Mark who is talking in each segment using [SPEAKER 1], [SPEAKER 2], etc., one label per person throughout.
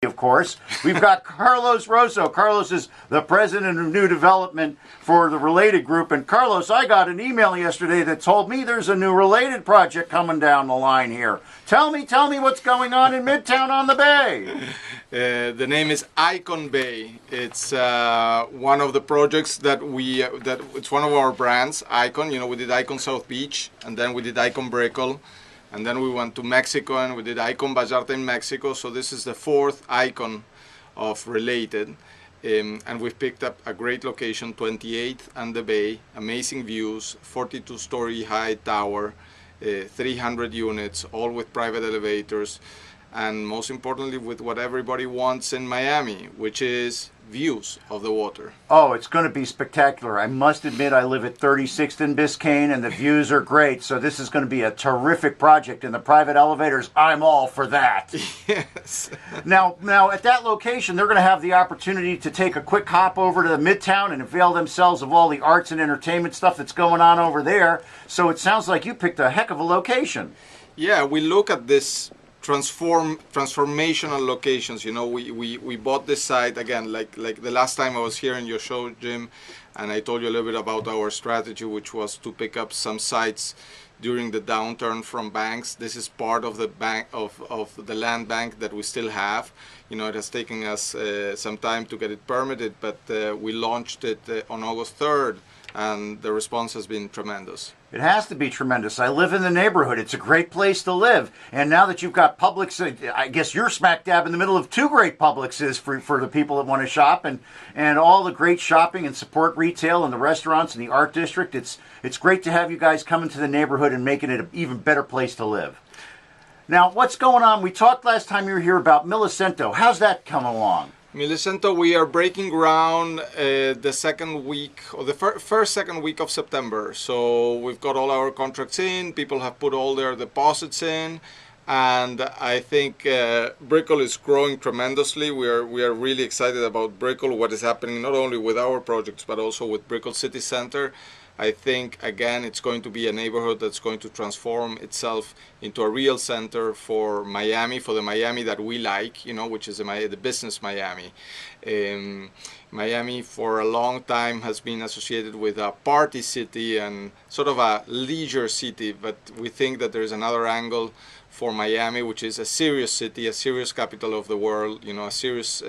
[SPEAKER 1] of course. We've got Carlos Rosso. Carlos is the president of new development for the Related Group. And Carlos, I got an email yesterday that told me there's a new Related project coming down the line here. Tell me what's going on in Midtown on the Bay.
[SPEAKER 2] The name is Icon Bay. It's one of the projects that it's one of our brands, Icon. We did Icon South Beach, and then we did Icon Brickell, and then we went to Mexico and we did Icon Vallarta in Mexico. So this is the fourth Icon of Related, and we've picked up a great location, 28th and the Bay, amazing views, 42-story high tower, 300 units, all with private elevators, and most importantly with what everybody wants in Miami, which is views of the water.
[SPEAKER 1] Oh, it's going to be spectacular. I must admit I live at 36th and Biscayne, and the views are great, so this is going to be a terrific project. And the private elevators, I'm all for that.
[SPEAKER 2] Yes.
[SPEAKER 1] Now at that location, they're going to have the opportunity to take a quick hop over to the Midtown and avail themselves of all the arts and entertainment stuff that's going on over there. So it sounds like you picked a heck of a location.
[SPEAKER 2] Yeah, we look at this transformational locations. We bought this site again, like the last time I was here in your show, Jim, and I told you a little bit about our strategy, which was to pick up some sites during the downturn from banks. This is part of the bank of the land bank that we still have. It has taken us some time to get it permitted, but we launched it on August 3rd, and the response has been tremendous.
[SPEAKER 1] It has to be tremendous. I live in the neighborhood. It's a great place to live. And now that you've got Publix, I guess you're smack dab in the middle of two great Publixes for the people that want to shop, and all the great shopping and support retail and the restaurants and the art district. It's great to have you guys come into the neighborhood and making it an even better place to live. Now, what's going on? We talked last time you were here about Millicento. How's that coming along?
[SPEAKER 2] Millicento, we are breaking ground the second week, or the second week of September. So we've got all our contracts in, people have put all their deposits in, and I think Brickell is growing tremendously. We are really excited about Brickell, what is happening not only with our projects, but also with Brickell City Center. I think, again, it's going to be a neighborhood that's going to transform itself into a real center for Miami, for the Miami that we like, which is the business Miami. Miami, for a long time, has been associated with a party city and sort of a leisure city, but we think that there's another angle for Miami, which is a serious city, a serious capital of the world, a serious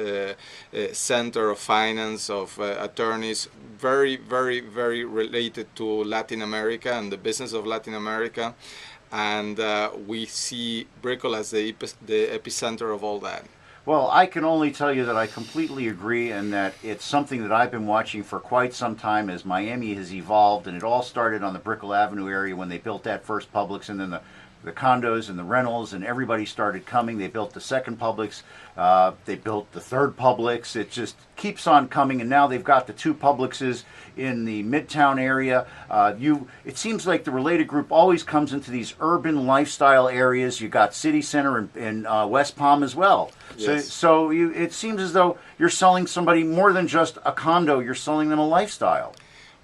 [SPEAKER 2] center of finance, of attorneys, very, very, very related to Latin America and the business of Latin America. And we see Brickell as the epicenter of all that.
[SPEAKER 1] Well, I can only tell you that I completely agree, and that it's something that I've been watching for quite some time as Miami has evolved. And it all started on the Brickell Avenue area when they built that first Publix, and then the condos and the rentals, and everybody started coming. They built the second Publix, they built the third Publix. It just keeps on coming, and now they've got the two Publixes in the Midtown area. It seems like the Related Group always comes into these urban lifestyle areas. You got City Center in West Palm as well.
[SPEAKER 2] Yes.
[SPEAKER 1] So it seems as though you're selling somebody more than just a condo. You're selling them a lifestyle.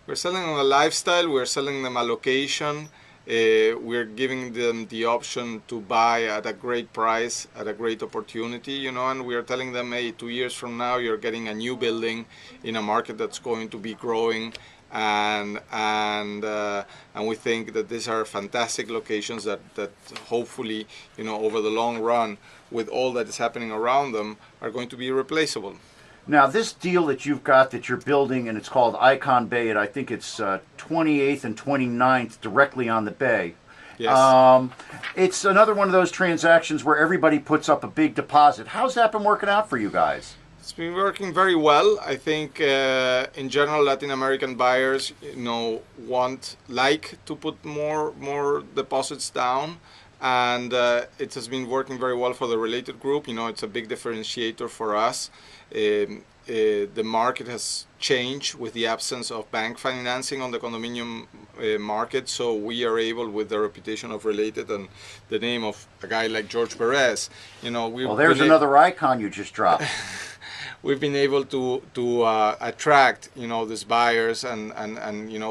[SPEAKER 2] We're selling them a lifestyle. We're selling them a location. We're giving them the option to buy at a great price, at a great opportunity, and we are telling them, hey, 2 years from now you're getting a new building in a market that's going to be growing, and we think that these are fantastic locations that hopefully, over the long run, with all that is happening around them, are going to be irreplaceable.
[SPEAKER 1] Now, this deal that you've got that you're building, and it's called Icon Bay, and I think it's 28th and 29th directly on the bay.
[SPEAKER 2] Yes.
[SPEAKER 1] It's another one of those transactions where everybody puts up a big deposit. How's that been working out for you guys?
[SPEAKER 2] It's been working very well. I think in general Latin American buyers, like to put more deposits down. And it has been working very well for the Related Group. It's a big differentiator for us. The market has changed with the absence of bank financing on the condominium market, so we are able, with the reputation of Related and the name of a guy like George Perez,
[SPEAKER 1] well, there's another icon you just dropped.
[SPEAKER 2] We've been able to attract these buyers and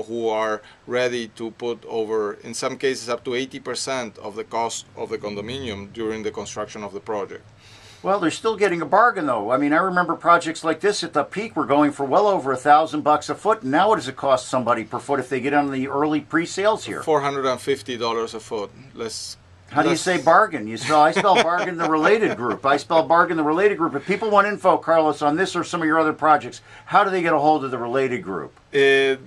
[SPEAKER 2] who are ready to put over, in some cases, up to 80% of the cost of the condominium during the construction of the project.
[SPEAKER 1] Well, they're still getting a bargain, though. I mean, I remember projects like this at the peak were going for well over $1,000 a foot. And now, what does it cost somebody per foot if they get on the early pre-sales here?
[SPEAKER 2] $450 a foot.
[SPEAKER 1] How do you say bargain? I spell bargain the related group. I spell bargain the related group. If people want info, Carlos, on this or some of your other projects, how do they get a hold of the related group?
[SPEAKER 2] They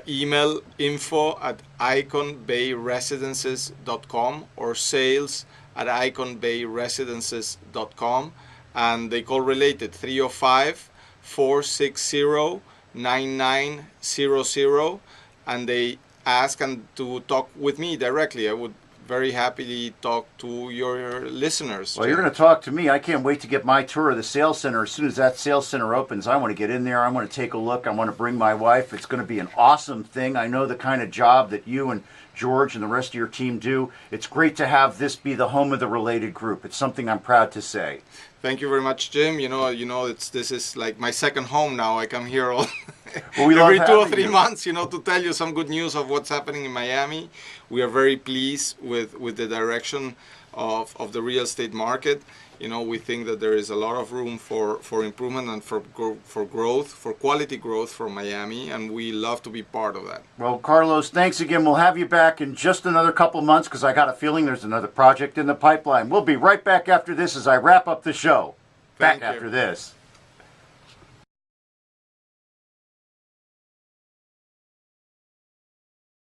[SPEAKER 2] email info@iconbayresidences.com or sales@iconbayresidences.com, and they call related 305-460-9900, and they ask to talk with me directly. I would very happily talk to your listeners.
[SPEAKER 1] Well, you're going to talk to me. I can't wait to get my tour of the sales center. As soon as that sales center opens, I want to get in there. I want to take a look. I want to bring my wife. It's going to be an awesome thing. I know the kind of job that you and George and the rest of your team do. It's great to have this be the home of the related group. It's something I'm proud to say.
[SPEAKER 2] Thank you very much, Jim. This is like my second home now. I come here
[SPEAKER 1] Well,
[SPEAKER 2] every 2 or 3 months, to tell you some good news of what's happening in Miami. We are very pleased with the direction of the real estate market. We think that there is a lot of room for improvement and for growth, for quality growth for Miami, and we love to be part of that.
[SPEAKER 1] Well, Carlos, thanks again. We'll have you back in just another couple months because I got a feeling there's another project in the pipeline. We'll be right back after this as I wrap up the show. Back after this.